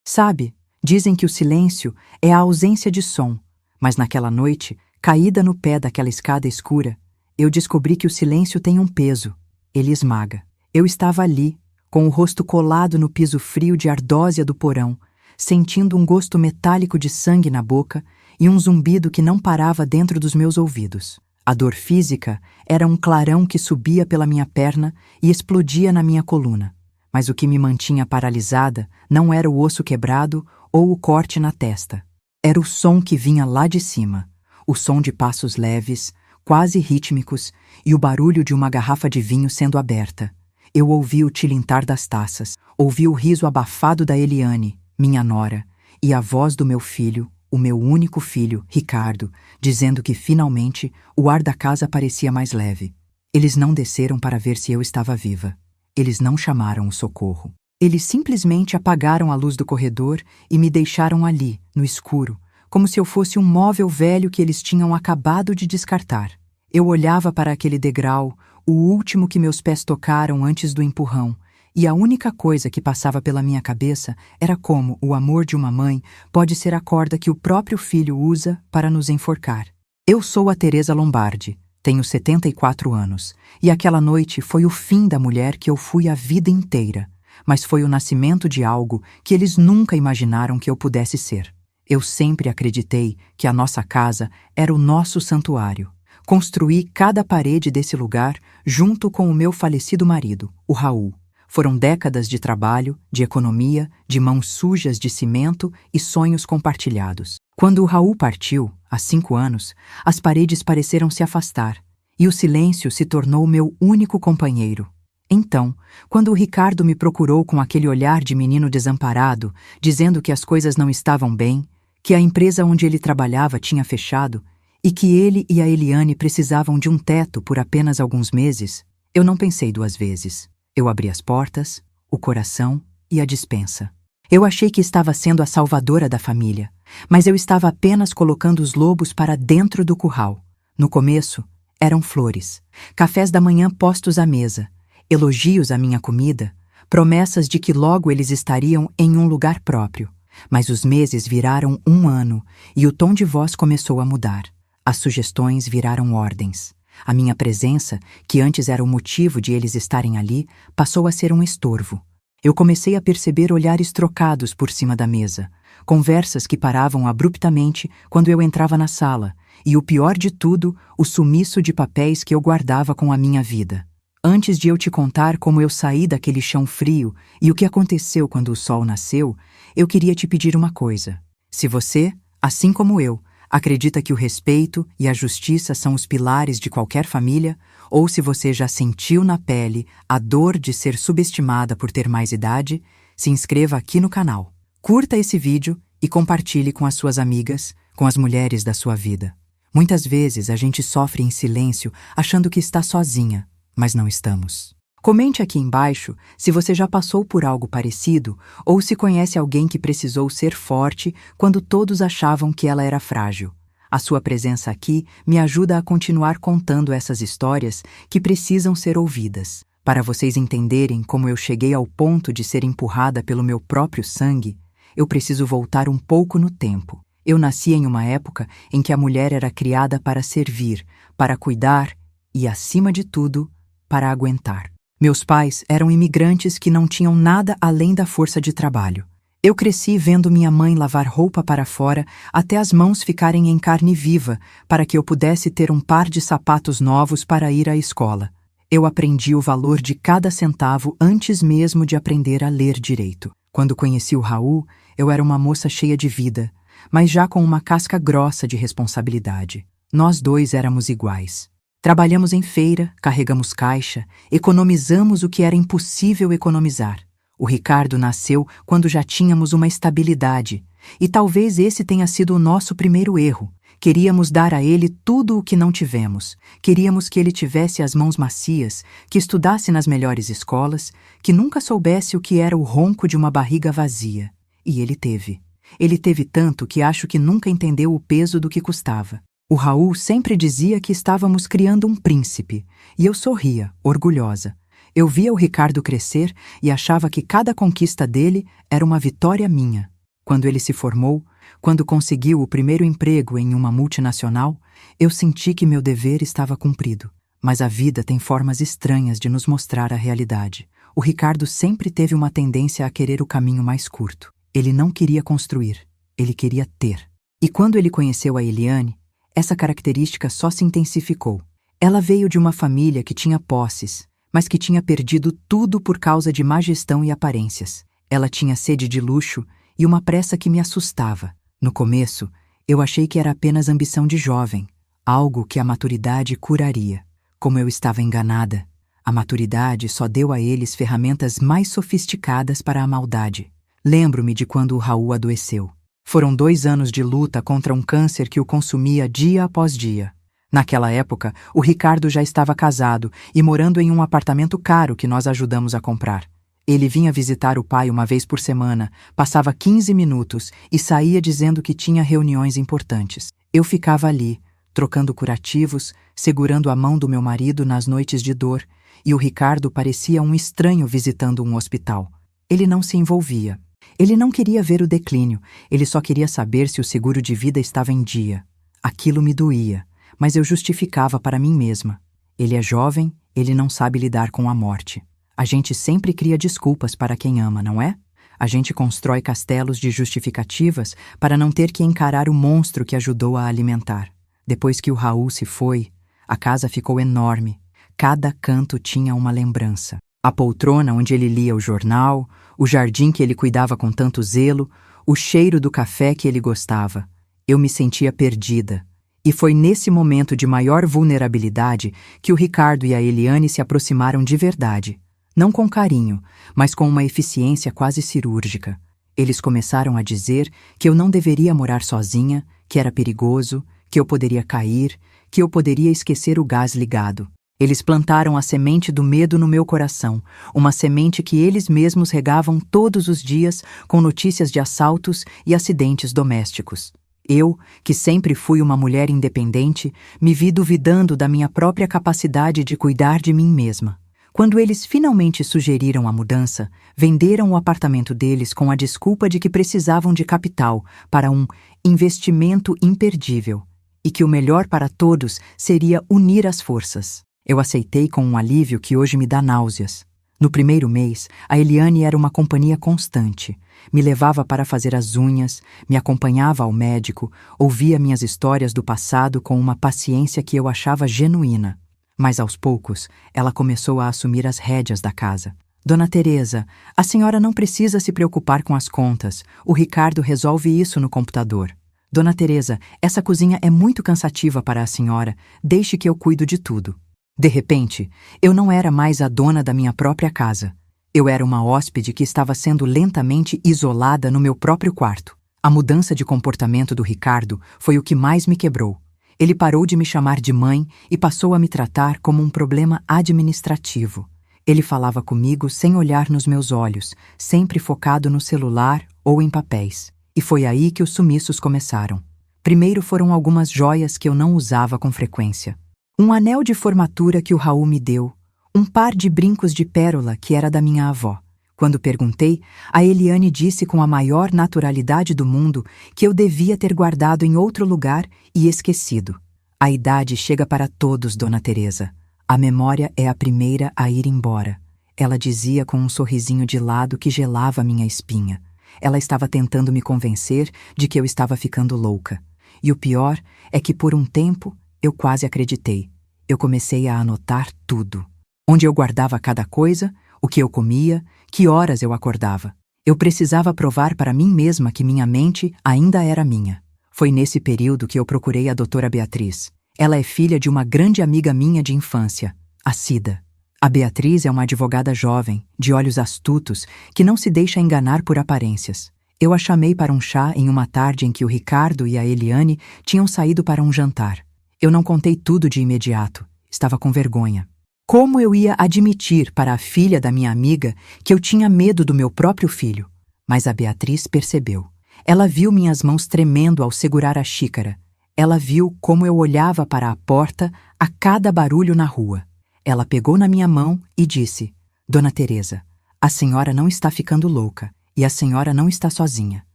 Sabe, dizem que o silêncio é a ausência de som, mas naquela noite, caída no pé daquela escada escura, eu descobri que o silêncio tem um peso. Ele esmaga. Eu estava ali, com o rosto colado no piso frio de ardósia do porão, sentindo um gosto metálico de sangue na boca e um zumbido que não parava dentro dos meus ouvidos. A dor física era um clarão que subia pela minha perna e explodia na minha coluna. Mas o que me mantinha paralisada não era o osso quebrado ou o corte na testa. Era o som que vinha lá de cima, o som de passos leves, quase rítmicos, e o barulho de uma garrafa de vinho sendo aberta. Eu ouvi o tilintar das taças, ouvi o riso abafado da Eliane, minha nora, e a voz do meu filho, o meu único filho, Ricardo, dizendo que finalmente o ar da casa parecia mais leve. Eles não desceram para ver se eu estava viva. Eles não chamaram o socorro. Eles simplesmente apagaram a luz do corredor e me deixaram ali, no escuro, como se eu fosse um móvel velho que eles tinham acabado de descartar. Eu olhava para aquele degrau, o último que meus pés tocaram antes do empurrão, e a única coisa que passava pela minha cabeça era como o amor de uma mãe pode ser a corda que o próprio filho usa para nos enforcar. Eu sou a Teresa Lombardi, tenho 74 anos, e aquela noite foi o fim da mulher que eu fui a vida inteira, mas foi o nascimento de algo que eles nunca imaginaram que eu pudesse ser. Eu sempre acreditei que a nossa casa era o nosso santuário. Construí cada parede desse lugar junto com o meu falecido marido, o Raul. Foram décadas de trabalho, de economia, de mãos sujas de cimento e sonhos compartilhados. Quando o Raul partiu, há 5 anos, as paredes pareceram se afastar, e o silêncio se tornou meu único companheiro. Então, quando o Ricardo me procurou com aquele olhar de menino desamparado, dizendo que as coisas não estavam bem, que a empresa onde ele trabalhava tinha fechado, e que ele e a Eliane precisavam de um teto por apenas alguns meses, eu não pensei 2 vezes. Eu abri as portas, o coração e a despensa. Eu achei que estava sendo a salvadora da família, mas eu estava apenas colocando os lobos para dentro do curral. No começo, eram flores, cafés da manhã postos à mesa, elogios à minha comida, promessas de que logo eles estariam em um lugar próprio. Mas os meses viraram 1 ano e o tom de voz começou a mudar. As sugestões viraram ordens. A minha presença, que antes era o motivo de eles estarem ali, passou a ser um estorvo. Eu comecei a perceber olhares trocados por cima da mesa, conversas que paravam abruptamente quando eu entrava na sala, e o pior de tudo, o sumiço de papéis que eu guardava com a minha vida. Antes de eu te contar como eu saí daquele chão frio e o que aconteceu quando o sol nasceu, eu queria te pedir uma coisa. Se você, assim como eu, acredita que o respeito e a justiça são os pilares de qualquer família, ou se você já sentiu na pele a dor de ser subestimada por ter mais idade, se inscreva aqui no canal. Curta esse vídeo e compartilhe com as suas amigas, com as mulheres da sua vida. Muitas vezes a gente sofre em silêncio achando que está sozinha, mas não estamos. Comente aqui embaixo se você já passou por algo parecido ou se conhece alguém que precisou ser forte quando todos achavam que ela era frágil. A sua presença aqui me ajuda a continuar contando essas histórias que precisam ser ouvidas. Para vocês entenderem como eu cheguei ao ponto de ser empurrada pelo meu próprio sangue, eu preciso voltar um pouco no tempo. Eu nasci em uma época em que a mulher era criada para servir, para cuidar e, acima de tudo, para aguentar. Meus pais eram imigrantes que não tinham nada além da força de trabalho. Eu cresci vendo minha mãe lavar roupa para fora até as mãos ficarem em carne viva para que eu pudesse ter um par de sapatos novos para ir à escola. Eu aprendi o valor de cada centavo antes mesmo de aprender a ler direito. Quando conheci o Raul, eu era uma moça cheia de vida, mas já com uma casca grossa de responsabilidade. Nós dois éramos iguais. Trabalhamos em feira, carregamos caixa, economizamos o que era impossível economizar. O Ricardo nasceu quando já tínhamos uma estabilidade, e talvez esse tenha sido o nosso primeiro erro. Queríamos dar a ele tudo o que não tivemos. Queríamos que ele tivesse as mãos macias, que estudasse nas melhores escolas, que nunca soubesse o que era o ronco de uma barriga vazia. E ele teve. Ele teve tanto que acho que nunca entendeu o peso do que custava. O Raul sempre dizia que estávamos criando um príncipe, e eu sorria, orgulhosa. Eu via o Ricardo crescer e achava que cada conquista dele era uma vitória minha. Quando ele se formou, quando conseguiu o primeiro emprego em uma multinacional, eu senti que meu dever estava cumprido. Mas a vida tem formas estranhas de nos mostrar a realidade. O Ricardo sempre teve uma tendência a querer o caminho mais curto. Ele não queria construir, ele queria ter. E quando ele conheceu a Eliane, essa característica só se intensificou. Ela veio de uma família que tinha posses, mas que tinha perdido tudo por causa de má gestão e aparências. Ela tinha sede de luxo e uma pressa que me assustava. No começo, eu achei que era apenas ambição de jovem, algo que a maturidade curaria. Como eu estava enganada, a maturidade só deu a eles ferramentas mais sofisticadas para a maldade. Lembro-me de quando o Raul adoeceu. Foram 2 anos de luta contra um câncer que o consumia dia após dia. Naquela época, o Ricardo já estava casado e morando em um apartamento caro que nós ajudamos a comprar. Ele vinha visitar o pai uma vez por semana, passava 15 minutos e saía dizendo que tinha reuniões importantes. Eu ficava ali, trocando curativos, segurando a mão do meu marido nas noites de dor, e o Ricardo parecia um estranho visitando um hospital. Ele não se envolvia. Ele não queria ver o declínio, ele só queria saber se o seguro de vida estava em dia. Aquilo me doía, mas eu justificava para mim mesma. Ele é jovem, ele não sabe lidar com a morte. A gente sempre cria desculpas para quem ama, não é? A gente constrói castelos de justificativas para não ter que encarar o monstro que ajudou a alimentar. Depois que o Raul se foi, a casa ficou enorme. Cada canto tinha uma lembrança. A poltrona onde ele lia o jornal, o jardim que ele cuidava com tanto zelo, o cheiro do café que ele gostava. Eu me sentia perdida. E foi nesse momento de maior vulnerabilidade que o Ricardo e a Eliane se aproximaram de verdade. Não com carinho, mas com uma eficiência quase cirúrgica. Eles começaram a dizer que eu não deveria morar sozinha, que era perigoso, que eu poderia cair, que eu poderia esquecer o gás ligado. Eles plantaram a semente do medo no meu coração, uma semente que eles mesmos regavam todos os dias com notícias de assaltos e acidentes domésticos. Eu, que sempre fui uma mulher independente, me vi duvidando da minha própria capacidade de cuidar de mim mesma. Quando eles finalmente sugeriram a mudança, venderam o apartamento deles com a desculpa de que precisavam de capital para um investimento imperdível e que o melhor para todos seria unir as forças. Eu aceitei com um alívio que hoje me dá náuseas. No primeiro mês, a Eliane era uma companhia constante. Me levava para fazer as unhas, me acompanhava ao médico, ouvia minhas histórias do passado com uma paciência que eu achava genuína. Mas aos poucos, ela começou a assumir as rédeas da casa. Dona Teresa, a senhora não precisa se preocupar com as contas. O Ricardo resolve isso no computador. Dona Teresa, essa cozinha é muito cansativa para a senhora. Deixe que eu cuido de tudo. De repente, eu não era mais a dona da minha própria casa. Eu era uma hóspede que estava sendo lentamente isolada no meu próprio quarto. A mudança de comportamento do Ricardo foi o que mais me quebrou. Ele parou de me chamar de mãe e passou a me tratar como um problema administrativo. Ele falava comigo sem olhar nos meus olhos, sempre focado no celular ou em papéis. E foi aí que os sumiços começaram. Primeiro foram algumas joias que eu não usava com frequência. Um anel de formatura que o Raul me deu, um par de brincos de pérola que era da minha avó. Quando perguntei, a Eliane disse com a maior naturalidade do mundo que eu devia ter guardado em outro lugar e esquecido. A idade chega para todos, Dona Teresa. A memória é a primeira a ir embora. Ela dizia com um sorrisinho de lado que gelava minha espinha. Ela estava tentando me convencer de que eu estava ficando louca. E o pior é que por um tempo eu quase acreditei. Eu comecei a anotar tudo. Onde eu guardava cada coisa, o que eu comia, que horas eu acordava. Eu precisava provar para mim mesma que minha mente ainda era minha. Foi nesse período que eu procurei a doutora Beatriz. Ela é filha de uma grande amiga minha de infância, a Cida. A Beatriz é uma advogada jovem, de olhos astutos, que não se deixa enganar por aparências. Eu a chamei para um chá em uma tarde em que o Ricardo e a Eliane tinham saído para um jantar. Eu não contei tudo de imediato. Estava com vergonha. Como eu ia admitir para a filha da minha amiga que eu tinha medo do meu próprio filho? Mas a Beatriz percebeu. Ela viu minhas mãos tremendo ao segurar a xícara. Ela viu como eu olhava para a porta a cada barulho na rua. Ela pegou na minha mão e disse: Dona Teresa, a senhora não está ficando louca e a senhora não está sozinha.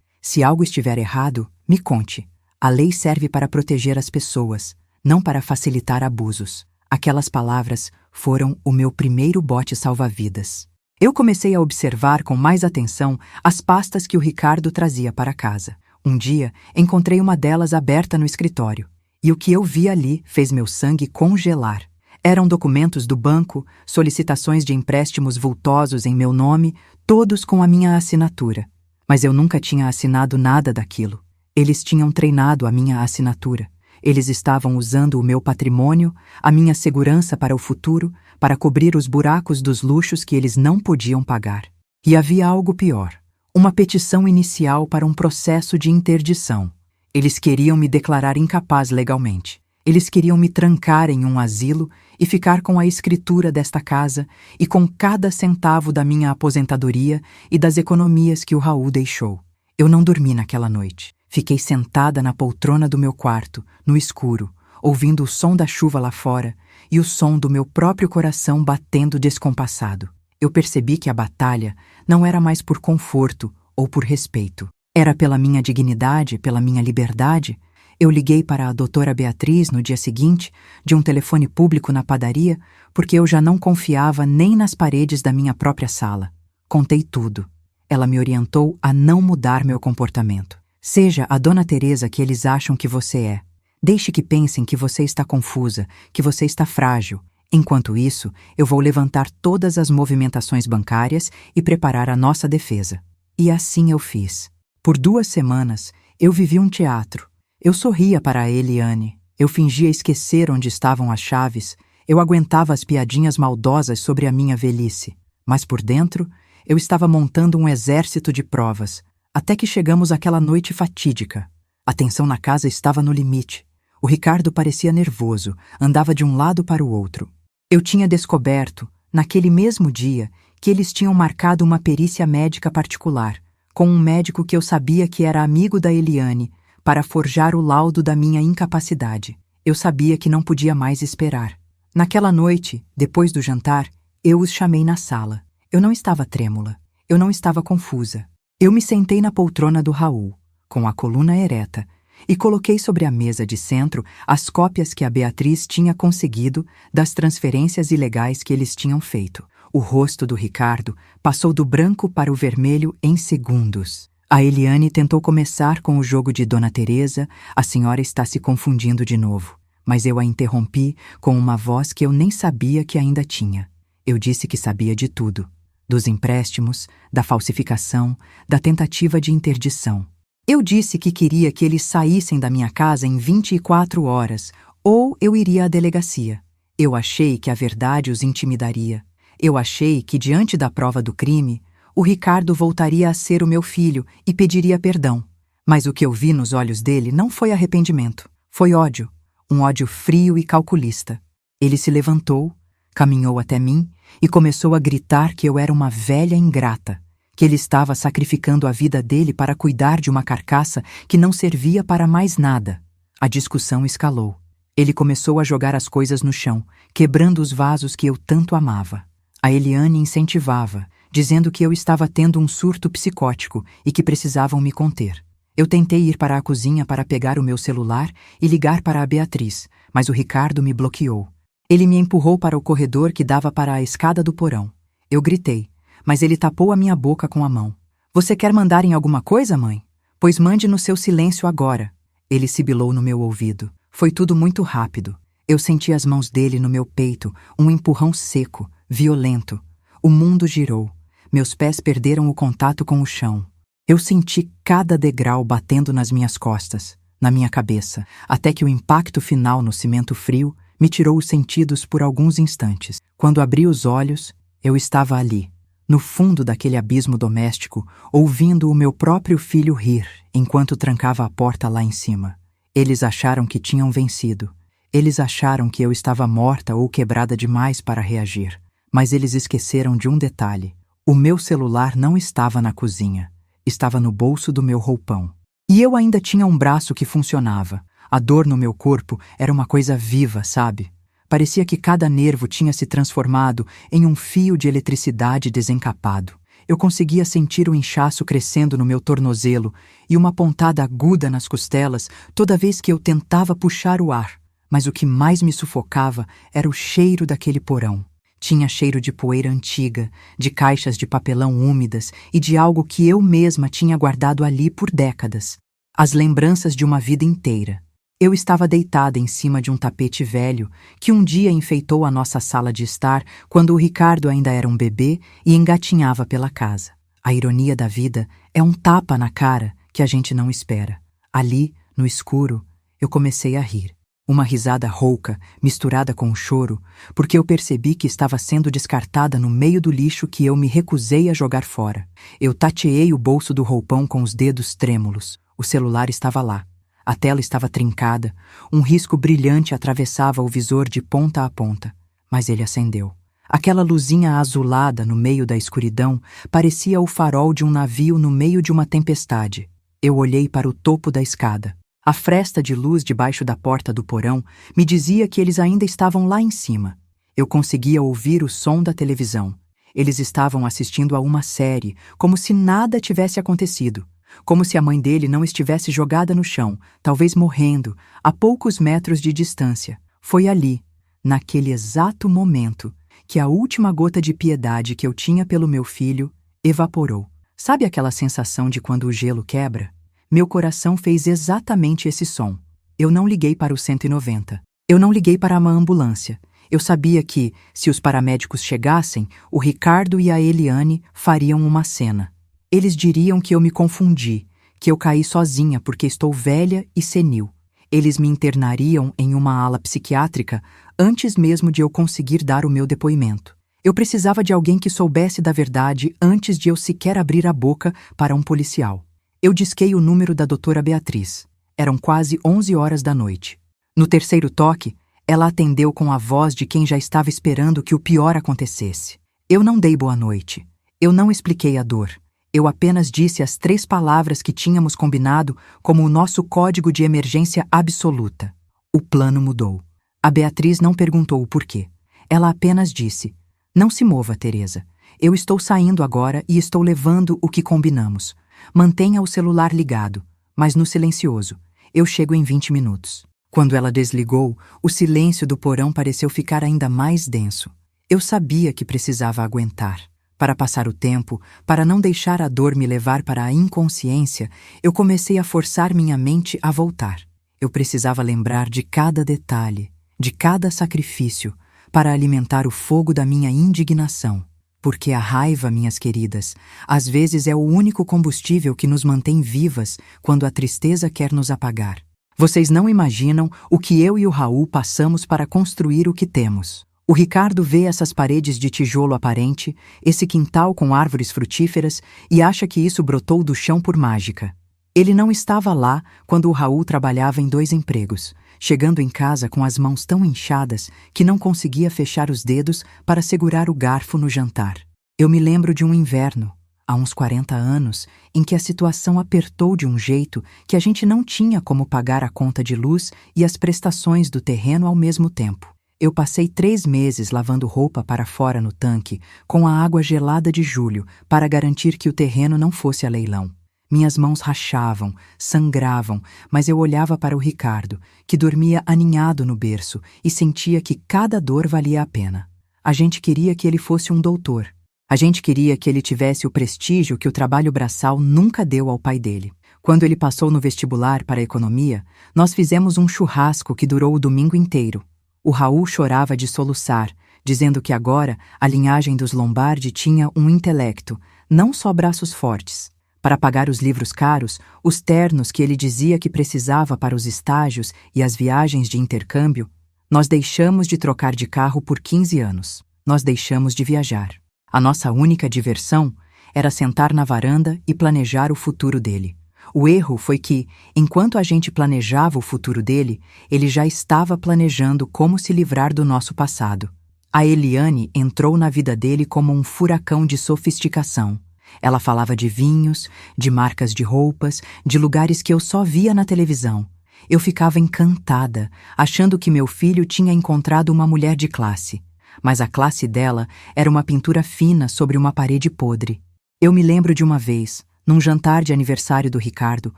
Se algo estiver errado, me conte. A lei serve para proteger as pessoas, não para facilitar abusos. Aquelas palavras foram o meu primeiro bote salva-vidas. Eu comecei a observar com mais atenção as pastas que o Ricardo trazia para casa. Um dia, encontrei uma delas aberta no escritório, e o que eu vi ali fez meu sangue congelar. Eram documentos do banco, solicitações de empréstimos vultosos em meu nome, todos com a minha assinatura. Mas eu nunca tinha assinado nada daquilo. Eles tinham treinado a minha assinatura. Eles estavam usando o meu patrimônio, a minha segurança para o futuro, para cobrir os buracos dos luxos que eles não podiam pagar. E havia algo pior. Uma petição inicial para um processo de interdição. Eles queriam me declarar incapaz legalmente. Eles queriam me trancar em um asilo e ficar com a escritura desta casa e com cada centavo da minha aposentadoria e das economias que o Raul deixou. Eu não dormi naquela noite. Fiquei sentada na poltrona do meu quarto, no escuro, ouvindo o som da chuva lá fora e o som do meu próprio coração batendo descompassado. Eu percebi que a batalha não era mais por conforto ou por respeito. Era pela minha dignidade, pela minha liberdade. Eu liguei para a doutora Beatriz no dia seguinte, de um telefone público na padaria, porque eu já não confiava nem nas paredes da minha própria sala. Contei tudo. Ela me orientou a não mudar meu comportamento. Seja a Dona Teresa que eles acham que você é. Deixe que pensem que você está confusa, que você está frágil. Enquanto isso, eu vou levantar todas as movimentações bancárias e preparar a nossa defesa. E assim eu fiz. Por 2 semanas, eu vivi um teatro. Eu sorria para a Eliane. Eu fingia esquecer onde estavam as chaves. Eu aguentava as piadinhas maldosas sobre a minha velhice. Mas por dentro, eu estava montando um exército de provas. Até que chegamos àquela noite fatídica. A tensão na casa estava no limite. O Ricardo parecia nervoso, andava de um lado para o outro. Eu tinha descoberto, naquele mesmo dia, que eles tinham marcado uma perícia médica particular, com um médico que eu sabia que era amigo da Eliane, para forjar o laudo da minha incapacidade. Eu sabia que não podia mais esperar. Naquela noite, depois do jantar, eu os chamei na sala. Eu não estava trêmula. Eu não estava confusa. Eu me sentei na poltrona do Raul, com a coluna ereta, e coloquei sobre a mesa de centro as cópias que a Beatriz tinha conseguido das transferências ilegais que eles tinham feito. O rosto do Ricardo passou do branco para o vermelho em segundos. A Eliane tentou começar com o jogo de Dona Teresa, a senhora está se confundindo de novo. Mas eu a interrompi com uma voz que eu nem sabia que ainda tinha. Eu disse que sabia de tudo. Dos empréstimos, da falsificação, da tentativa de interdição. Eu disse que queria que eles saíssem da minha casa em 24 horas, ou eu iria à delegacia. Eu achei que a verdade os intimidaria. Eu achei que, diante da prova do crime, o Ricardo voltaria a ser o meu filho e pediria perdão. Mas o que eu vi nos olhos dele não foi arrependimento, foi ódio, um ódio frio e calculista. Ele se levantou, caminhou até mim e começou a gritar que eu era uma velha ingrata, que ele estava sacrificando a vida dele para cuidar de uma carcaça que não servia para mais nada. A discussão escalou. Ele começou a jogar as coisas no chão, quebrando os vasos que eu tanto amava. A Eliane incentivava, dizendo que eu estava tendo um surto psicótico e que precisavam me conter. Eu tentei ir para a cozinha para pegar o meu celular e ligar para a Beatriz, mas o Ricardo me bloqueou. Ele me empurrou para o corredor que dava para a escada do porão. Eu gritei, mas ele tapou a minha boca com a mão. Você quer mandar em alguma coisa, mãe? Pois mande no seu silêncio agora. Ele sibilou no meu ouvido. Foi tudo muito rápido. Eu senti as mãos dele no meu peito, um empurrão seco, violento. O mundo girou. Meus pés perderam o contato com o chão. Eu senti cada degrau batendo nas minhas costas, na minha cabeça, até que o impacto final no cimento frio me tirou os sentidos por alguns instantes. Quando abri os olhos, eu estava ali, no fundo daquele abismo doméstico, ouvindo o meu próprio filho rir enquanto trancava a porta lá em cima. Eles acharam que tinham vencido. Eles acharam que eu estava morta ou quebrada demais para reagir. Mas eles esqueceram de um detalhe. O meu celular não estava na cozinha. Estava no bolso do meu roupão. E eu ainda tinha um braço que funcionava. A dor no meu corpo era uma coisa viva, sabe? Parecia que cada nervo tinha se transformado em um fio de eletricidade desencapado. Eu conseguia sentir o inchaço crescendo no meu tornozelo e uma pontada aguda nas costelas toda vez que eu tentava puxar o ar. Mas o que mais me sufocava era o cheiro daquele porão. Tinha cheiro de poeira antiga, de caixas de papelão úmidas e de algo que eu mesma tinha guardado ali por décadas. As lembranças de uma vida inteira. Eu estava deitada em cima de um tapete velho que um dia enfeitou a nossa sala de estar quando o Ricardo ainda era um bebê e engatinhava pela casa. A ironia da vida é um tapa na cara que a gente não espera. Ali, no escuro, eu comecei a rir. Uma risada rouca, misturada com um choro, porque eu percebi que estava sendo descartada no meio do lixo que eu me recusei a jogar fora. Eu tateei o bolso do roupão com os dedos trêmulos. O celular estava lá. A tela estava trincada, um risco brilhante atravessava o visor de ponta a ponta, mas ele acendeu. Aquela luzinha azulada no meio da escuridão parecia o farol de um navio no meio de uma tempestade. Eu olhei para o topo da escada. A fresta de luz debaixo da porta do porão me dizia que eles ainda estavam lá em cima. Eu conseguia ouvir o som da televisão. Eles estavam assistindo a uma série, como se nada tivesse acontecido. Como se a mãe dele não estivesse jogada no chão, talvez morrendo, a poucos metros de distância. Foi ali, naquele exato momento, que a última gota de piedade que eu tinha pelo meu filho evaporou. Sabe aquela sensação de quando o gelo quebra? Meu coração fez exatamente esse som. Eu não liguei para o 190. Eu não liguei para uma ambulância. Eu sabia que, se os paramédicos chegassem, o Ricardo e a Eliane fariam uma cena. Eles diriam que eu me confundi, que eu caí sozinha porque estou velha e senil. Eles me internariam em uma ala psiquiátrica antes mesmo de eu conseguir dar o meu depoimento. Eu precisava de alguém que soubesse da verdade antes de eu sequer abrir a boca para um policial. Eu disquei o número da doutora Beatriz. Eram quase 11 horas da noite. No terceiro toque, ela atendeu com a voz de quem já estava esperando que o pior acontecesse. Eu não dei boa noite. Eu não expliquei a dor. Eu apenas disse as 3 palavras que tínhamos combinado como o nosso código de emergência absoluta. O plano mudou. A Beatriz não perguntou o porquê. Ela apenas disse: "Não se mova, Teresa. Eu estou saindo agora e estou levando o que combinamos. Mantenha o celular ligado, mas no silencioso. Eu chego em 20 minutos." Quando ela desligou, o silêncio do porão pareceu ficar ainda mais denso. Eu sabia que precisava aguentar. Para passar o tempo, para não deixar a dor me levar para a inconsciência, eu comecei a forçar minha mente a voltar. Eu precisava lembrar de cada detalhe, de cada sacrifício, para alimentar o fogo da minha indignação. Porque a raiva, minhas queridas, às vezes é o único combustível que nos mantém vivas quando a tristeza quer nos apagar. Vocês não imaginam o que eu e o Raul passamos para construir o que temos. O Ricardo vê essas paredes de tijolo aparente, esse quintal com árvores frutíferas e acha que isso brotou do chão por mágica. Ele não estava lá quando o Raul trabalhava em 2 empregos, chegando em casa com as mãos tão inchadas que não conseguia fechar os dedos para segurar o garfo no jantar. Eu me lembro de um inverno, há uns 40 anos, em que a situação apertou de um jeito que a gente não tinha como pagar a conta de luz e as prestações do terreno ao mesmo tempo. Eu passei 3 meses lavando roupa para fora no tanque, com a água gelada de julho, para garantir que o terreno não fosse a leilão. Minhas mãos rachavam, sangravam, mas eu olhava para o Ricardo, que dormia aninhado no berço, e sentia que cada dor valia a pena. A gente queria que ele fosse um doutor. A gente queria que ele tivesse o prestígio que o trabalho braçal nunca deu ao pai dele. Quando ele passou no vestibular para a economia, nós fizemos um churrasco que durou o domingo inteiro. O Raul chorava de soluçar, dizendo que agora a linhagem dos Lombardi tinha um intelecto, não só braços fortes. Para pagar os livros caros, os ternos que ele dizia que precisava para os estágios e as viagens de intercâmbio, nós deixamos de trocar de carro por 15 anos. Nós deixamos de viajar. A nossa única diversão era sentar na varanda e planejar o futuro dele. O erro foi que, enquanto a gente planejava o futuro dele, ele já estava planejando como se livrar do nosso passado. A Eliane entrou na vida dele como um furacão de sofisticação. Ela falava de vinhos, de marcas de roupas, de lugares que eu só via na televisão. Eu ficava encantada, achando que meu filho tinha encontrado uma mulher de classe. Mas a classe dela era uma pintura fina sobre uma parede podre. Eu me lembro de uma vez, num jantar de aniversário do Ricardo,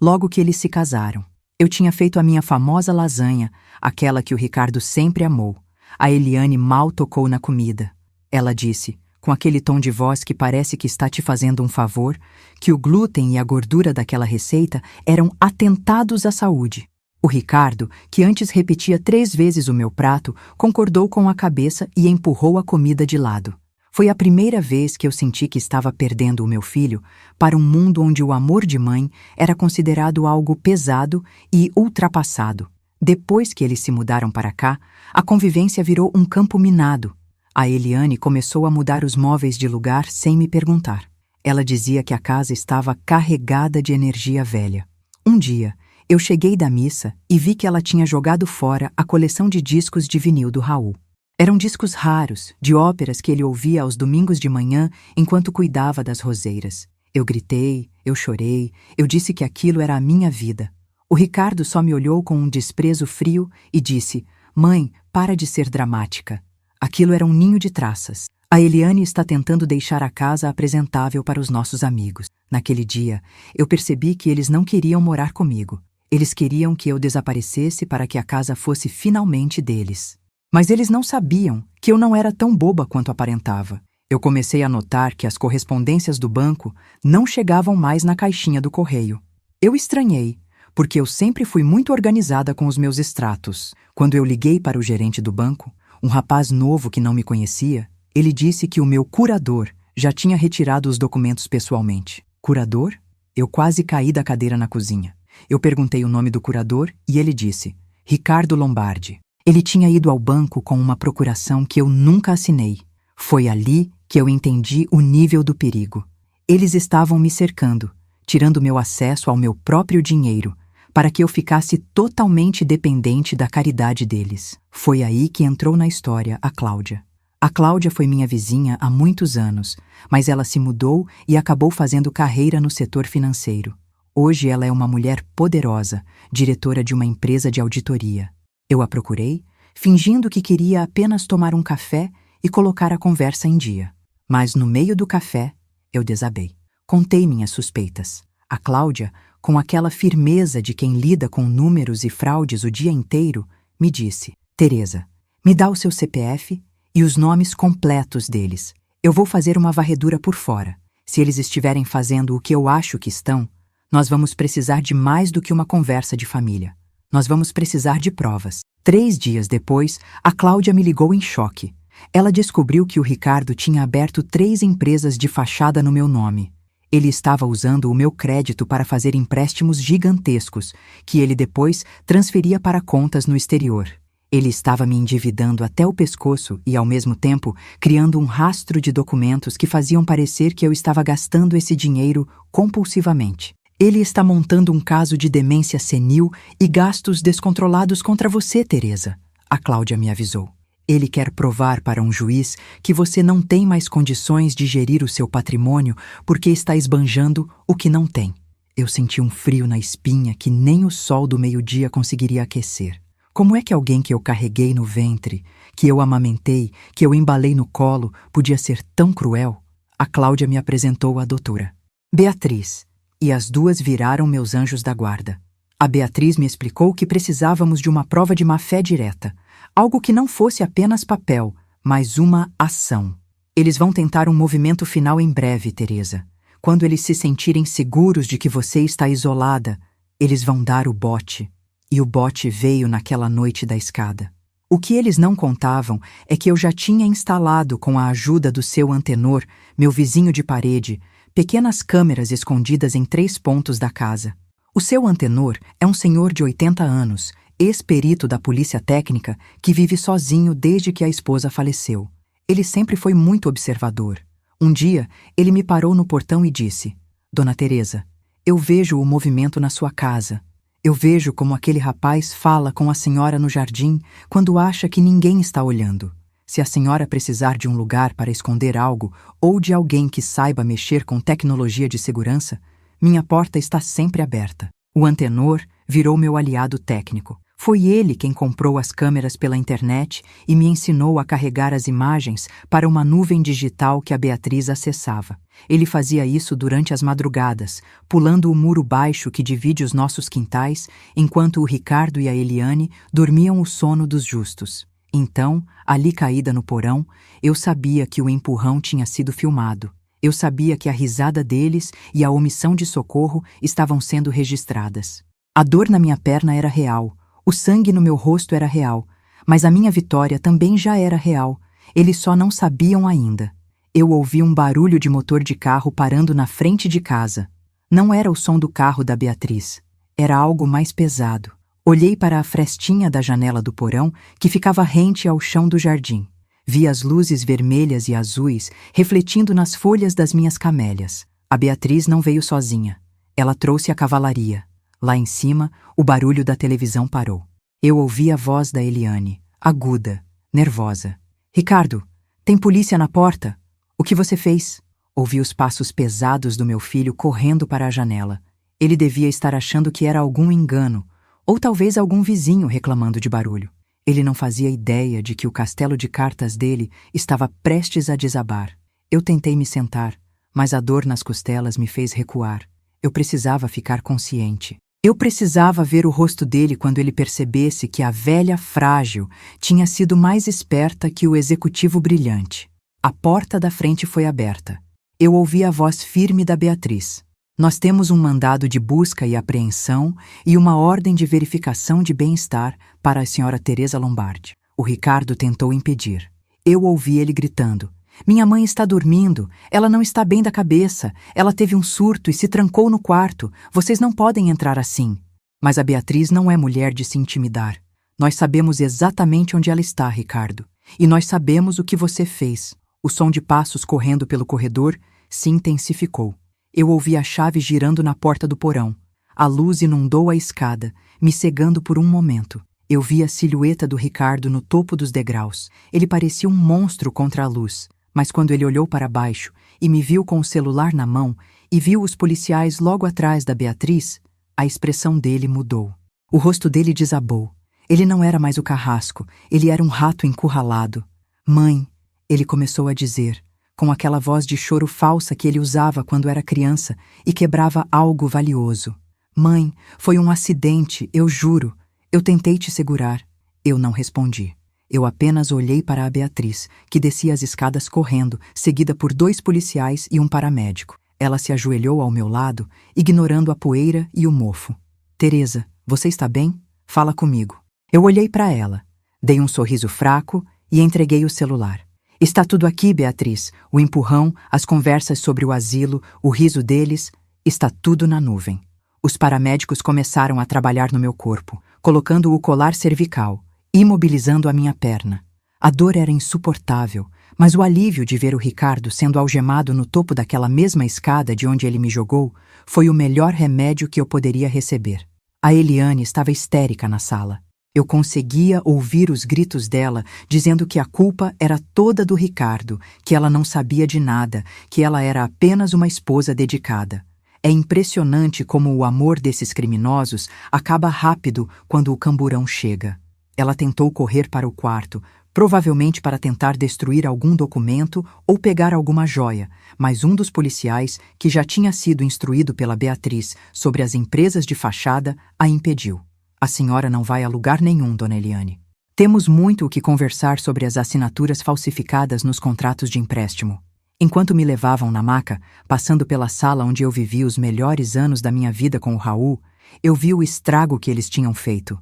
logo que eles se casaram. Eu tinha feito a minha famosa lasanha, aquela que o Ricardo sempre amou. A Eliane mal tocou na comida. Ela disse, com aquele tom de voz que parece que está te fazendo um favor, que o glúten e a gordura daquela receita eram atentados à saúde. O Ricardo, que antes repetia 3 vezes o meu prato, concordou com a cabeça e empurrou a comida de lado. Foi a primeira vez que eu senti que estava perdendo o meu filho para um mundo onde o amor de mãe era considerado algo pesado e ultrapassado. Depois que eles se mudaram para cá, a convivência virou um campo minado. A Eliane começou a mudar os móveis de lugar sem me perguntar. Ela dizia que a casa estava carregada de energia velha. Um dia, eu cheguei da missa e vi que ela tinha jogado fora a coleção de discos de vinil do Raul. Eram discos raros, de óperas que ele ouvia aos domingos de manhã enquanto cuidava das roseiras. Eu gritei, eu chorei, eu disse que aquilo era a minha vida. O Ricardo só me olhou com um desprezo frio e disse: "Mãe, para de ser dramática." Aquilo era um ninho de traças. A Eliane está tentando deixar a casa apresentável para os nossos amigos. Naquele dia, eu percebi que eles não queriam morar comigo. Eles queriam que eu desaparecesse para que a casa fosse finalmente deles. Mas eles não sabiam que eu não era tão boba quanto aparentava. Eu comecei a notar que as correspondências do banco não chegavam mais na caixinha do correio. Eu estranhei, porque eu sempre fui muito organizada com os meus extratos. Quando eu liguei para o gerente do banco, um rapaz novo que não me conhecia, ele disse que o meu curador já tinha retirado os documentos pessoalmente. Curador? Eu quase caí da cadeira na cozinha. Eu perguntei o nome do curador e ele disse: Ricardo Lombardi. Ele tinha ido ao banco com uma procuração que eu nunca assinei. Foi ali que eu entendi o nível do perigo. Eles estavam me cercando, tirando meu acesso ao meu próprio dinheiro, para que eu ficasse totalmente dependente da caridade deles. Foi aí que entrou na história a Cláudia. A Cláudia foi minha vizinha há muitos anos, mas ela se mudou e acabou fazendo carreira no setor financeiro. Hoje ela é uma mulher poderosa, diretora de uma empresa de auditoria. Eu a procurei, fingindo que queria apenas tomar um café e colocar a conversa em dia. Mas no meio do café, eu desabei. Contei minhas suspeitas. A Cláudia, com aquela firmeza de quem lida com números e fraudes o dia inteiro, me disse: Teresa, me dá o seu CPF e os nomes completos deles. Eu vou fazer uma varredura por fora. Se eles estiverem fazendo o que eu acho que estão, nós vamos precisar de mais do que uma conversa de família. Nós vamos precisar de provas. 3 dias depois, a Cláudia me ligou em choque. Ela descobriu que o Ricardo tinha aberto 3 empresas de fachada no meu nome. Ele estava usando o meu crédito para fazer empréstimos gigantescos, que ele depois transferia para contas no exterior. Ele estava me endividando até o pescoço e, ao mesmo tempo, criando um rastro de documentos que faziam parecer que eu estava gastando esse dinheiro compulsivamente. Ele está montando um caso de demência senil e gastos descontrolados contra você, Teresa, a Cláudia me avisou. Ele quer provar para um juiz que você não tem mais condições de gerir o seu patrimônio porque está esbanjando o que não tem. Eu senti um frio na espinha que nem o sol do meio-dia conseguiria aquecer. Como é que alguém que eu carreguei no ventre, que eu amamentei, que eu embalei no colo, podia ser tão cruel? A Cláudia me apresentou a doutora Beatriz, e as duas viraram meus anjos da guarda. A Beatriz me explicou que precisávamos de uma prova de má-fé direta, algo que não fosse apenas papel, mas uma ação. Eles vão tentar um movimento final em breve, Teresa. Quando eles se sentirem seguros de que você está isolada, eles vão dar o bote. E o bote veio naquela noite da escada. O que eles não contavam é que eu já tinha instalado, com a ajuda do seu antenor, meu vizinho de parede, pequenas câmeras escondidas em 3 pontos da casa. O seu antenor é um senhor de 80 anos, ex-perito da polícia técnica, que vive sozinho desde que a esposa faleceu. Ele sempre foi muito observador. Um dia, ele me parou no portão e disse: Dona Teresa, eu vejo o movimento na sua casa. Eu vejo como aquele rapaz fala com a senhora no jardim quando acha que ninguém está olhando. Se a senhora precisar de um lugar para esconder algo ou de alguém que saiba mexer com tecnologia de segurança, minha porta está sempre aberta. O antenor virou meu aliado técnico. Foi ele quem comprou as câmeras pela internet e me ensinou a carregar as imagens para uma nuvem digital que a Beatriz acessava. Ele fazia isso durante as madrugadas, pulando o muro baixo que divide os nossos quintais, enquanto o Ricardo e a Eliane dormiam o sono dos justos. Então, ali caída no porão, eu sabia que o empurrão tinha sido filmado. Eu sabia que a risada deles e a omissão de socorro estavam sendo registradas. A dor na minha perna era real. O sangue no meu rosto era real, mas a minha vitória também já era real. Eles só não sabiam ainda. Eu ouvi um barulho de motor de carro parando na frente de casa. Não era o som do carro da Beatriz. Era algo mais pesado. Olhei para a frestinha da janela do porão que ficava rente ao chão do jardim. Vi as luzes vermelhas e azuis refletindo nas folhas das minhas camélias. A Beatriz não veio sozinha. Ela trouxe a cavalaria. Lá em cima, o barulho da televisão parou. Eu ouvi a voz da Eliane, aguda, nervosa. Ricardo, tem polícia na porta? O que você fez? Ouvi os passos pesados do meu filho correndo para a janela. Ele devia estar achando que era algum engano, ou talvez algum vizinho reclamando de barulho. Ele não fazia ideia de que o castelo de cartas dele estava prestes a desabar. Eu tentei me sentar, mas a dor nas costelas me fez recuar. Eu precisava ficar consciente. Eu precisava ver o rosto dele quando ele percebesse que a velha frágil tinha sido mais esperta que o executivo brilhante. A porta da frente foi aberta. Eu ouvi a voz firme da Beatriz. Nós temos um mandado de busca e apreensão e uma ordem de verificação de bem-estar para a senhora Teresa Lombardi. O Ricardo tentou impedir. Eu ouvi ele gritando. Minha mãe está dormindo, ela não está bem da cabeça, ela teve um surto e se trancou no quarto, vocês não podem entrar assim. Mas a Beatriz não é mulher de se intimidar. Nós sabemos exatamente onde ela está, Ricardo. E nós sabemos o que você fez. O som de passos correndo pelo corredor se intensificou. Eu ouvi a chave girando na porta do porão. A luz inundou a escada, me cegando por um momento. Eu vi a silhueta do Ricardo no topo dos degraus. Ele parecia um monstro contra a luz. Mas quando ele olhou para baixo e me viu com o celular na mão e viu os policiais logo atrás da Beatriz, a expressão dele mudou. O rosto dele desabou. Ele não era mais o carrasco, ele era um rato encurralado. Mãe, ele começou a dizer, com aquela voz de choro falsa que ele usava quando era criança e quebrava algo valioso. Mãe, foi um acidente, eu juro. Eu tentei te segurar. Eu não respondi. Eu apenas olhei para a Beatriz, que descia as escadas correndo, seguida por 2 policiais e um paramédico. Ela se ajoelhou ao meu lado, ignorando a poeira e o mofo. Teresa, você está bem? Fala comigo. Eu olhei para ela, dei um sorriso fraco e entreguei o celular. Está tudo aqui, Beatriz. O empurrão, as conversas sobre o asilo, o riso deles, está tudo na nuvem. Os paramédicos começaram a trabalhar no meu corpo, colocando o colar cervical, imobilizando a minha perna. A dor era insuportável, mas o alívio de ver o Ricardo sendo algemado no topo daquela mesma escada de onde ele me jogou foi o melhor remédio que eu poderia receber. A Eliane estava histérica na sala. Eu conseguia ouvir os gritos dela, dizendo que a culpa era toda do Ricardo, que ela não sabia de nada, que ela era apenas uma esposa dedicada. É impressionante como o amor desses criminosos acaba rápido quando o camburão chega. Ela tentou correr para o quarto, provavelmente para tentar destruir algum documento ou pegar alguma joia, mas um dos policiais, que já tinha sido instruído pela Beatriz sobre as empresas de fachada, a impediu. A senhora não vai a lugar nenhum, dona Eliane. Temos muito o que conversar sobre as assinaturas falsificadas nos contratos de empréstimo. Enquanto me levavam na maca, passando pela sala onde eu vivi os melhores anos da minha vida com o Raul, eu vi o estrago que eles tinham feito.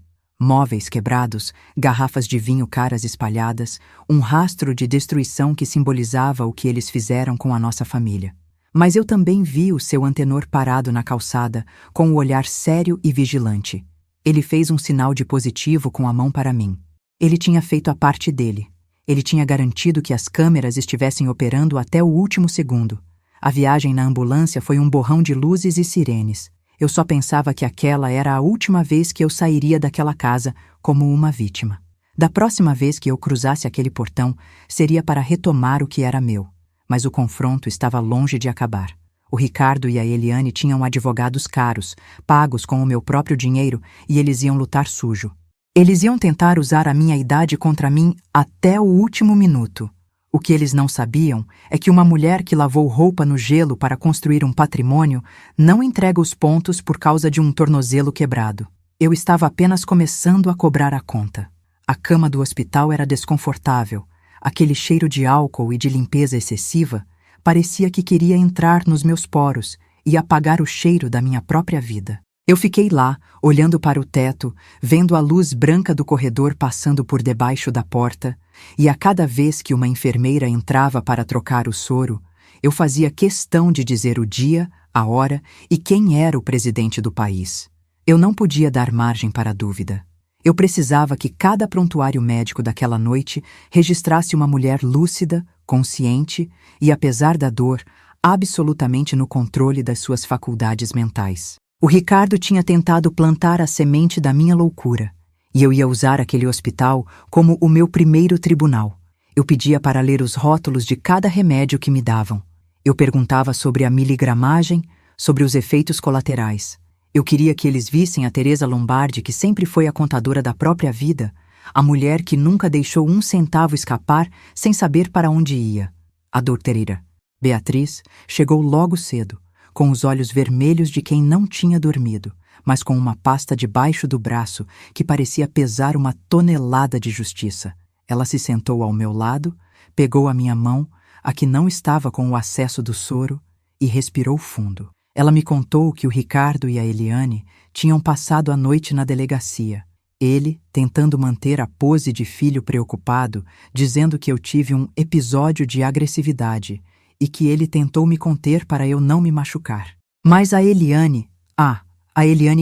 Móveis quebrados, garrafas de vinho caras espalhadas, um rastro de destruição que simbolizava o que eles fizeram com a nossa família. Mas eu também vi o seu antenor parado na calçada, com o olhar sério e vigilante. Ele fez um sinal de positivo com a mão para mim. Ele tinha feito a parte dele. Ele tinha garantido que as câmeras estivessem operando até o último segundo. A viagem na ambulância foi um borrão de luzes e sirenes. Eu só pensava que aquela era a última vez que eu sairia daquela casa como uma vítima. Da próxima vez que eu cruzasse aquele portão, seria para retomar o que era meu. Mas o confronto estava longe de acabar. O Ricardo e a Eliane tinham advogados caros, pagos com o meu próprio dinheiro, e eles iam lutar sujo. Eles iam tentar usar a minha idade contra mim até o último minuto. O que eles não sabiam é que uma mulher que lavou roupa no gelo para construir um patrimônio não entrega os pontos por causa de um tornozelo quebrado. Eu estava apenas começando a cobrar a conta. A cama do hospital era desconfortável. Aquele cheiro de álcool e de limpeza excessiva parecia que queria entrar nos meus poros e apagar o cheiro da minha própria vida. Eu fiquei lá, olhando para o teto, vendo a luz branca do corredor passando por debaixo da porta, e a cada vez que uma enfermeira entrava para trocar o soro, eu fazia questão de dizer o dia, a hora e quem era o presidente do país. Eu não podia dar margem para dúvida. Eu precisava que cada prontuário médico daquela noite registrasse uma mulher lúcida, consciente e, apesar da dor, absolutamente no controle das suas faculdades mentais. O Ricardo tinha tentado plantar a semente da minha loucura, e eu ia usar aquele hospital como o meu primeiro tribunal. Eu pedia para ler os rótulos de cada remédio que me davam. Eu perguntava sobre a miligramagem, sobre os efeitos colaterais. Eu queria que eles vissem a Teresa Lombardi, que sempre foi a contadora da própria vida, a mulher que nunca deixou um centavo escapar sem saber para onde ia. A doutora Beatriz chegou logo cedo, com os olhos vermelhos de quem não tinha dormido, mas com uma pasta debaixo do braço que parecia pesar uma tonelada de justiça. Ela se sentou ao meu lado, pegou a minha mão, a que não estava com o acesso do soro, e respirou fundo. Ela me contou que o Ricardo e a Eliane tinham passado a noite na delegacia. Ele, tentando manter a pose de filho preocupado, dizendo que eu tive um episódio de agressividade e que ele tentou me conter para eu não me machucar. Mas a Eliane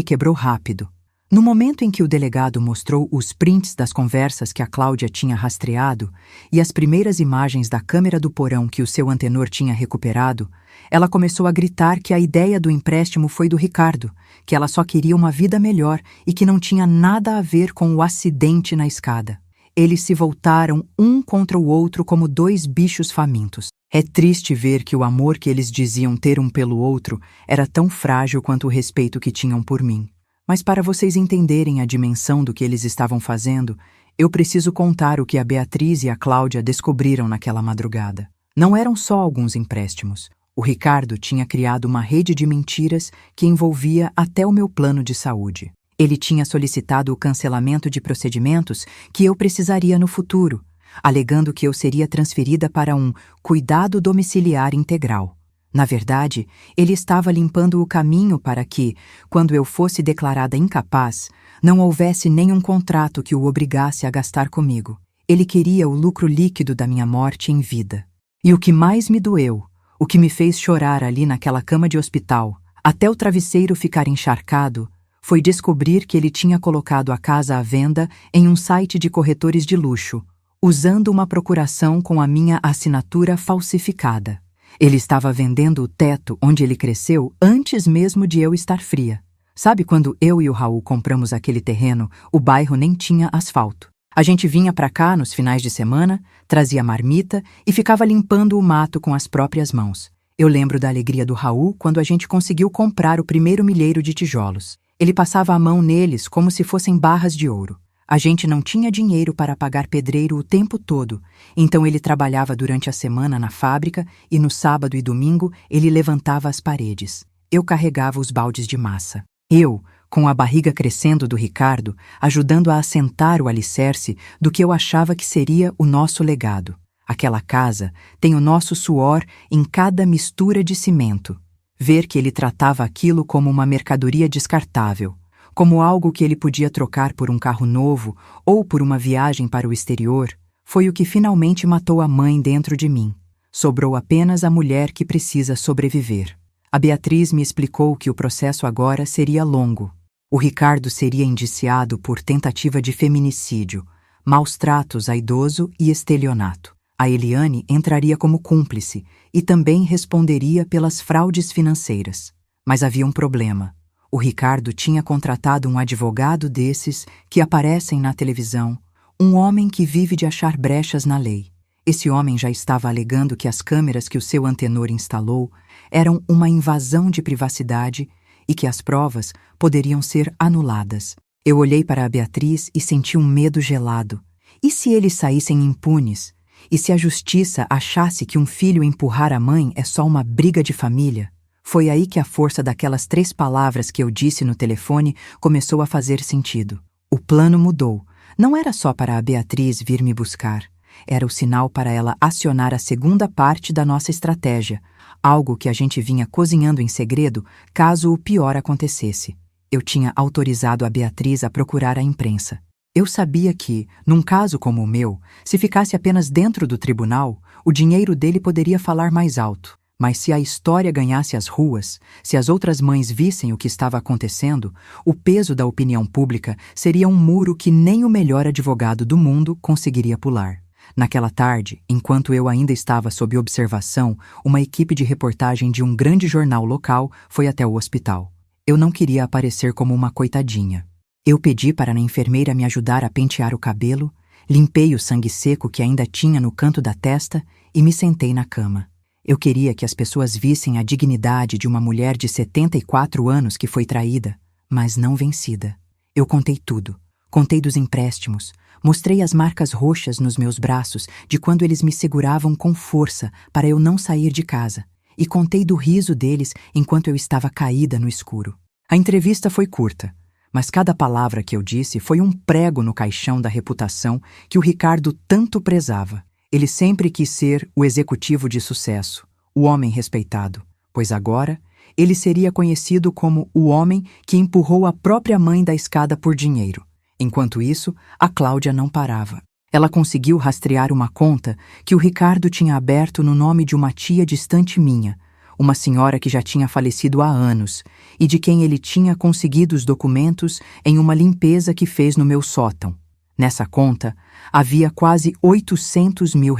quebrou rápido. No momento em que o delegado mostrou os prints das conversas que a Cláudia tinha rastreado e as primeiras imagens da câmera do porão que o seu antenor tinha recuperado, ela começou a gritar que a ideia do empréstimo foi do Ricardo, que ela só queria uma vida melhor e que não tinha nada a ver com o acidente na escada. Eles se voltaram um contra o outro como dois bichos famintos. É triste ver que o amor que eles diziam ter um pelo outro era tão frágil quanto o respeito que tinham por mim. Mas para vocês entenderem a dimensão do que eles estavam fazendo, eu preciso contar o que a Beatriz e a Cláudia descobriram naquela madrugada. Não eram só alguns empréstimos. O Ricardo tinha criado uma rede de mentiras que envolvia até o meu plano de saúde. Ele tinha solicitado o cancelamento de procedimentos que eu precisaria no futuro, alegando que eu seria transferida para um cuidado domiciliar integral. Na verdade, ele estava limpando o caminho para que, quando eu fosse declarada incapaz, não houvesse nenhum contrato que o obrigasse a gastar comigo. Ele queria o lucro líquido da minha morte em vida. E o que mais me doeu, o que me fez chorar ali naquela cama de hospital, até o travesseiro ficar encharcado, foi descobrir que ele tinha colocado a casa à venda em um site de corretores de luxo, usando uma procuração com a minha assinatura falsificada. Ele estava vendendo o teto onde ele cresceu antes mesmo de eu estar fria. Sabe quando eu e o Raul compramos aquele terreno, o bairro nem tinha asfalto. A gente vinha para cá nos finais de semana, trazia marmita e ficava limpando o mato com as próprias mãos. Eu lembro da alegria do Raul quando a gente conseguiu comprar o primeiro milheiro de tijolos. Ele passava a mão neles como se fossem barras de ouro. A gente não tinha dinheiro para pagar pedreiro o tempo todo, então ele trabalhava durante a semana na fábrica e no sábado e domingo ele levantava as paredes. Eu carregava os baldes de massa. Eu, com a barriga crescendo do Ricardo, ajudando a assentar o alicerce do que eu achava que seria o nosso legado. Aquela casa tem o nosso suor em cada mistura de cimento. Ver que ele tratava aquilo como uma mercadoria descartável, como algo que ele podia trocar por um carro novo ou por uma viagem para o exterior, foi o que finalmente matou a mãe dentro de mim. Sobrou apenas a mulher que precisa sobreviver. A Beatriz me explicou que o processo agora seria longo. O Ricardo seria indiciado por tentativa de feminicídio, maus tratos a idoso e estelionato. A Eliane entraria como cúmplice e também responderia pelas fraudes financeiras. Mas havia um problema. O Ricardo tinha contratado um advogado desses que aparecem na televisão, um homem que vive de achar brechas na lei. Esse homem já estava alegando que as câmeras que o seu antenor instalou eram uma invasão de privacidade e que as provas poderiam ser anuladas. Eu olhei para a Beatriz e senti um medo gelado. E se eles saíssem impunes? E se a justiça achasse que um filho empurrar a mãe é só uma briga de família? Foi aí que a força daquelas 3 palavras que eu disse no telefone começou a fazer sentido. O plano mudou. Não era só para a Beatriz vir me buscar. Era o sinal para ela acionar a segunda parte da nossa estratégia, algo que a gente vinha cozinhando em segredo caso o pior acontecesse. Eu tinha autorizado a Beatriz a procurar a imprensa. Eu sabia que, num caso como o meu, se ficasse apenas dentro do tribunal, o dinheiro dele poderia falar mais alto. Mas se a história ganhasse as ruas, se as outras mães vissem o que estava acontecendo, o peso da opinião pública seria um muro que nem o melhor advogado do mundo conseguiria pular. Naquela tarde, enquanto eu ainda estava sob observação, uma equipe de reportagem de um grande jornal local foi até o hospital. Eu não queria aparecer como uma coitadinha. Eu pedi para a enfermeira me ajudar a pentear o cabelo, limpei o sangue seco que ainda tinha no canto da testa e me sentei na cama. Eu queria que as pessoas vissem a dignidade de uma mulher de 74 anos que foi traída, mas não vencida. Eu contei tudo. Contei dos empréstimos. Mostrei as marcas roxas nos meus braços de quando eles me seguravam com força para eu não sair de casa. E contei do riso deles enquanto eu estava caída no escuro. A entrevista foi curta, mas cada palavra que eu disse foi um prego no caixão da reputação que o Ricardo tanto prezava. Ele sempre quis ser o executivo de sucesso, o homem respeitado, pois agora ele seria conhecido como o homem que empurrou a própria mãe da escada por dinheiro. Enquanto isso, a Cláudia não parava. Ela conseguiu rastrear uma conta que o Ricardo tinha aberto no nome de uma tia distante minha, uma senhora que já tinha falecido há anos e de quem ele tinha conseguido os documentos em uma limpeza que fez no meu sótão. Nessa conta, havia quase R$800 mil.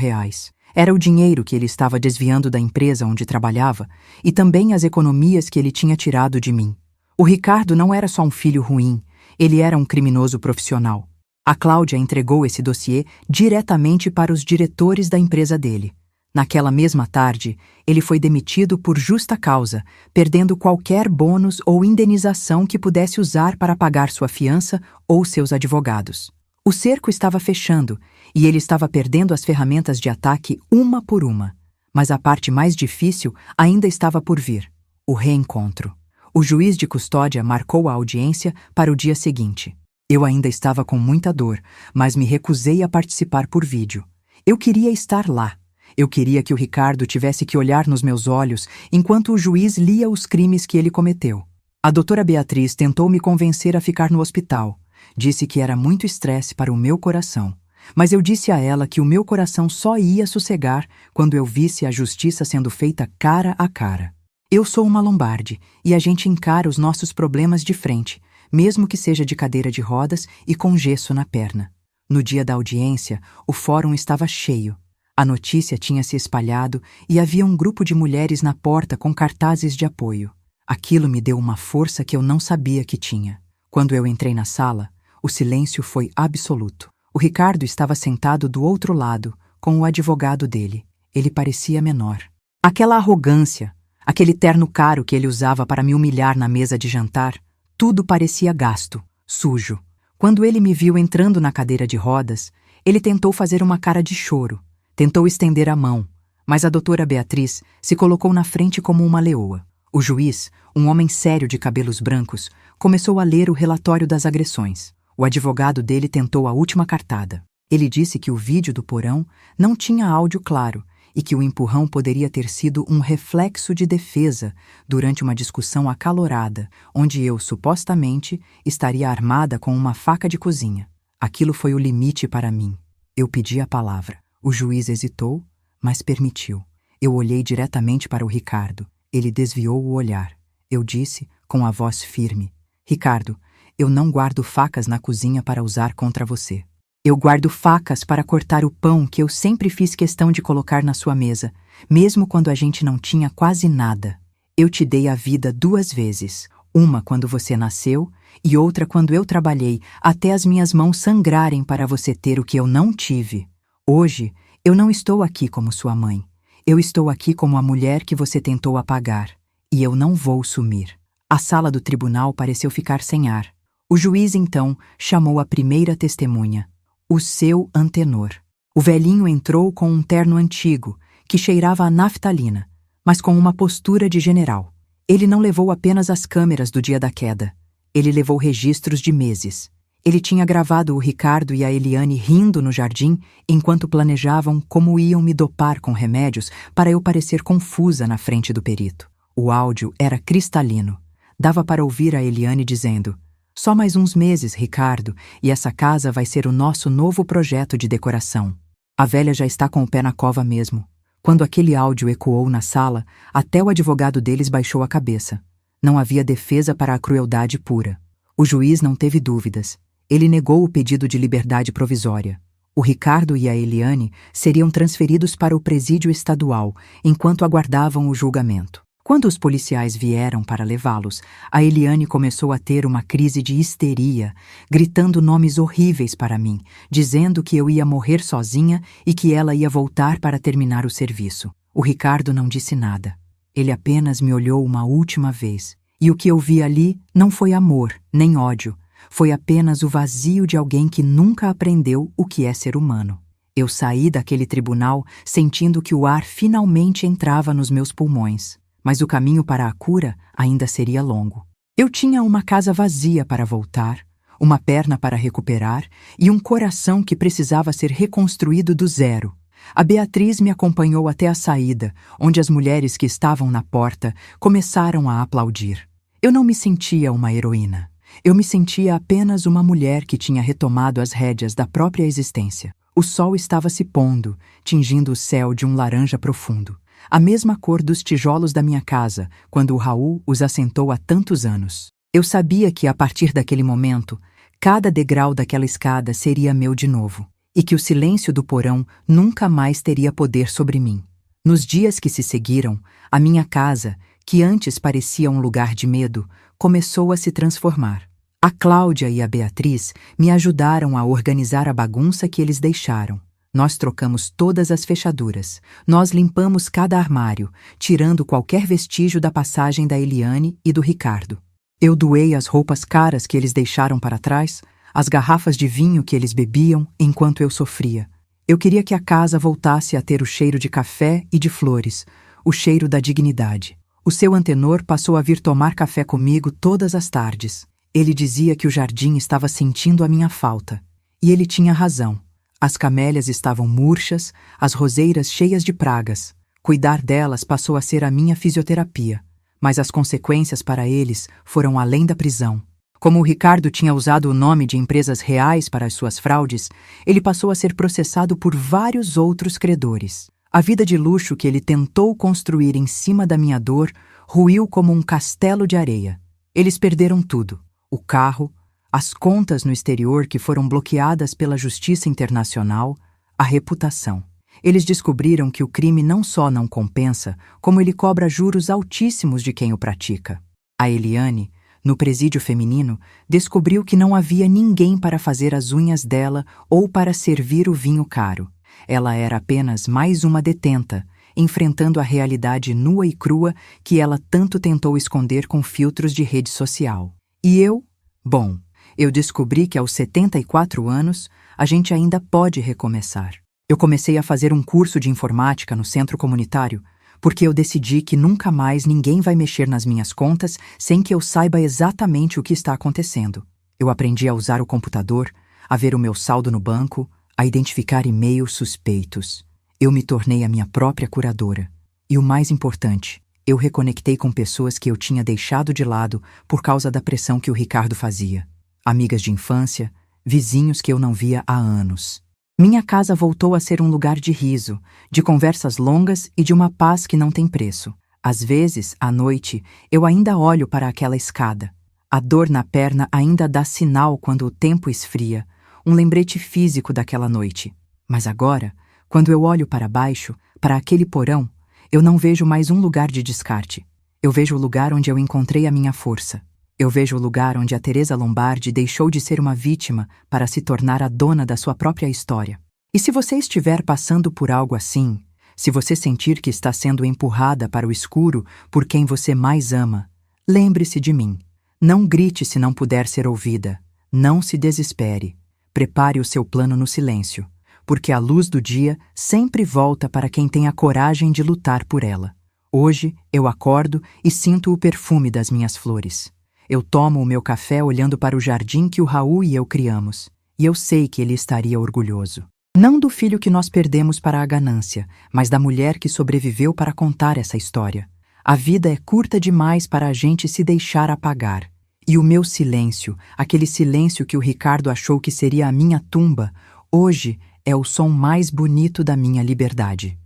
Era o dinheiro que ele estava desviando da empresa onde trabalhava e também as economias que ele tinha tirado de mim. O Ricardo não era só um filho ruim, ele era um criminoso profissional. A Cláudia entregou esse dossiê diretamente para os diretores da empresa dele. Naquela mesma tarde, ele foi demitido por justa causa, perdendo qualquer bônus ou indenização que pudesse usar para pagar sua fiança ou seus advogados. O cerco estava fechando e ele estava perdendo as ferramentas de ataque uma por uma. Mas a parte mais difícil ainda estava por vir: o reencontro. O juiz de custódia marcou a audiência para o dia seguinte. Eu ainda estava com muita dor, mas me recusei a participar por vídeo. Eu queria estar lá. Eu queria que o Ricardo tivesse que olhar nos meus olhos enquanto o juiz lia os crimes que ele cometeu. A doutora Beatriz tentou me convencer a ficar no hospital. Disse que era muito estresse para o meu coração. Mas eu disse a ela que o meu coração só ia sossegar quando eu visse a justiça sendo feita cara a cara. Eu sou uma Lombardi e a gente encara os nossos problemas de frente, mesmo que seja de cadeira de rodas e com gesso na perna. No dia da audiência, o fórum estava cheio. A notícia tinha se espalhado e havia um grupo de mulheres na porta com cartazes de apoio. Aquilo me deu uma força que eu não sabia que tinha. Quando eu entrei na sala, o silêncio foi absoluto. O Ricardo estava sentado do outro lado, com o advogado dele. Ele parecia menor. Aquela arrogância, aquele terno caro que ele usava para me humilhar na mesa de jantar, tudo parecia gasto, sujo. Quando ele me viu entrando na cadeira de rodas, ele tentou fazer uma cara de choro. Tentou estender a mão, mas a doutora Beatriz se colocou na frente como uma leoa. O juiz, um homem sério de cabelos brancos, começou a ler o relatório das agressões. O advogado dele tentou a última cartada. Ele disse que o vídeo do porão não tinha áudio claro e que o empurrão poderia ter sido um reflexo de defesa durante uma discussão acalorada, onde eu, supostamente, estaria armada com uma faca de cozinha. Aquilo foi o limite para mim. Eu pedi a palavra. O juiz hesitou, mas permitiu. Eu olhei diretamente para o Ricardo. Ele desviou o olhar. Eu disse, com a voz firme: Ricardo, eu não guardo facas na cozinha para usar contra você. Eu guardo facas para cortar o pão que eu sempre fiz questão de colocar na sua mesa, mesmo quando a gente não tinha quase nada. Eu te dei a vida 2 vezes, uma quando você nasceu e outra quando eu trabalhei até as minhas mãos sangrarem para você ter o que eu não tive. Hoje, eu não estou aqui como sua mãe. Eu estou aqui como a mulher que você tentou apagar. E eu não vou sumir. A sala do tribunal pareceu ficar sem ar. O juiz, então, chamou a primeira testemunha, o seu antenor. O velhinho entrou com um terno antigo, que cheirava a naftalina, mas com uma postura de general. Ele não levou apenas as câmeras do dia da queda. Ele levou registros de meses. Ele tinha gravado o Ricardo e a Eliane rindo no jardim enquanto planejavam como iam me dopar com remédios para eu parecer confusa na frente do perito. O áudio era cristalino. Dava para ouvir a Eliane dizendo: "Só mais uns meses, Ricardo, e essa casa vai ser o nosso novo projeto de decoração. A velha já está com o pé na cova mesmo." Quando aquele áudio ecoou na sala, até o advogado deles baixou a cabeça. Não havia defesa para a crueldade pura. O juiz não teve dúvidas. Ele negou o pedido de liberdade provisória. O Ricardo e a Eliane seriam transferidos para o presídio estadual, enquanto aguardavam o julgamento. Quando os policiais vieram para levá-los, a Eliane começou a ter uma crise de histeria, gritando nomes horríveis para mim, dizendo que eu ia morrer sozinha e que ela ia voltar para terminar o serviço. O Ricardo não disse nada. Ele apenas me olhou uma última vez. E o que eu vi ali não foi amor, nem ódio. Foi apenas o vazio de alguém que nunca aprendeu o que é ser humano. Eu saí daquele tribunal sentindo que o ar finalmente entrava nos meus pulmões. Mas o caminho para a cura ainda seria longo. Eu tinha uma casa vazia para voltar, uma perna para recuperar e um coração que precisava ser reconstruído do zero. A Beatriz me acompanhou até a saída, onde as mulheres que estavam na porta começaram a aplaudir. Eu não me sentia uma heroína. Eu me sentia apenas uma mulher que tinha retomado as rédeas da própria existência. O sol estava se pondo, tingindo o céu de um laranja profundo. A mesma cor dos tijolos da minha casa, quando o Raul os assentou há tantos anos. Eu sabia que, a partir daquele momento, cada degrau daquela escada seria meu de novo, e que o silêncio do porão nunca mais teria poder sobre mim. Nos dias que se seguiram, a minha casa, que antes parecia um lugar de medo, começou a se transformar. A Cláudia e a Beatriz me ajudaram a organizar a bagunça que eles deixaram. Nós trocamos todas as fechaduras. Nós limpamos cada armário, tirando qualquer vestígio da passagem da Eliane e do Ricardo. Eu doei as roupas caras que eles deixaram para trás, as garrafas de vinho que eles bebiam enquanto eu sofria. Eu queria que a casa voltasse a ter o cheiro de café e de flores, o cheiro da dignidade. O seu antenor passou a vir tomar café comigo todas as tardes. Ele dizia que o jardim estava sentindo a minha falta. E ele tinha razão. As camélias estavam murchas, as roseiras cheias de pragas. Cuidar delas passou a ser a minha fisioterapia. Mas as consequências para eles foram além da prisão. Como o Ricardo tinha usado o nome de empresas reais para as suas fraudes, ele passou a ser processado por vários outros credores. A vida de luxo que ele tentou construir em cima da minha dor ruiu como um castelo de areia. Eles perderam tudo: o carro, as contas no exterior que foram bloqueadas pela Justiça Internacional, a reputação. Eles descobriram que o crime não só não compensa, como ele cobra juros altíssimos de quem o pratica. A Eliane, no presídio feminino, descobriu que não havia ninguém para fazer as unhas dela ou para servir o vinho caro. Ela era apenas mais uma detenta, enfrentando a realidade nua e crua que ela tanto tentou esconder com filtros de rede social. E eu? Bom, eu descobri que aos 74 anos, a gente ainda pode recomeçar. Eu comecei a fazer um curso de informática no centro comunitário, porque eu decidi que nunca mais ninguém vai mexer nas minhas contas sem que eu saiba exatamente o que está acontecendo. Eu aprendi a usar o computador, a ver o meu saldo no banco, a identificar e-mails suspeitos. Eu me tornei a minha própria curadora. E o mais importante, eu reconectei com pessoas que eu tinha deixado de lado por causa da pressão que o Ricardo fazia. Amigas de infância, vizinhos que eu não via há anos. Minha casa voltou a ser um lugar de riso, de conversas longas e de uma paz que não tem preço. Às vezes, à noite, eu ainda olho para aquela escada. A dor na perna ainda dá sinal quando o tempo esfria, um lembrete físico daquela noite. Mas agora, quando eu olho para baixo, para aquele porão, eu não vejo mais um lugar de descarte. Eu vejo o lugar onde eu encontrei a minha força. Eu vejo o lugar onde a Teresa Lombardi deixou de ser uma vítima para se tornar a dona da sua própria história. E se você estiver passando por algo assim, se você sentir que está sendo empurrada para o escuro por quem você mais ama, lembre-se de mim. Não grite se não puder ser ouvida. Não se desespere. Prepare o seu plano no silêncio, porque a luz do dia sempre volta para quem tem a coragem de lutar por ela. Hoje eu acordo e sinto o perfume das minhas flores. Eu tomo o meu café olhando para o jardim que o Raul e eu criamos, e eu sei que ele estaria orgulhoso. Não do filho que nós perdemos para a ganância, mas da mulher que sobreviveu para contar essa história. A vida é curta demais para a gente se deixar apagar. E o meu silêncio, aquele silêncio que o Ricardo achou que seria a minha tumba, hoje é o som mais bonito da minha liberdade.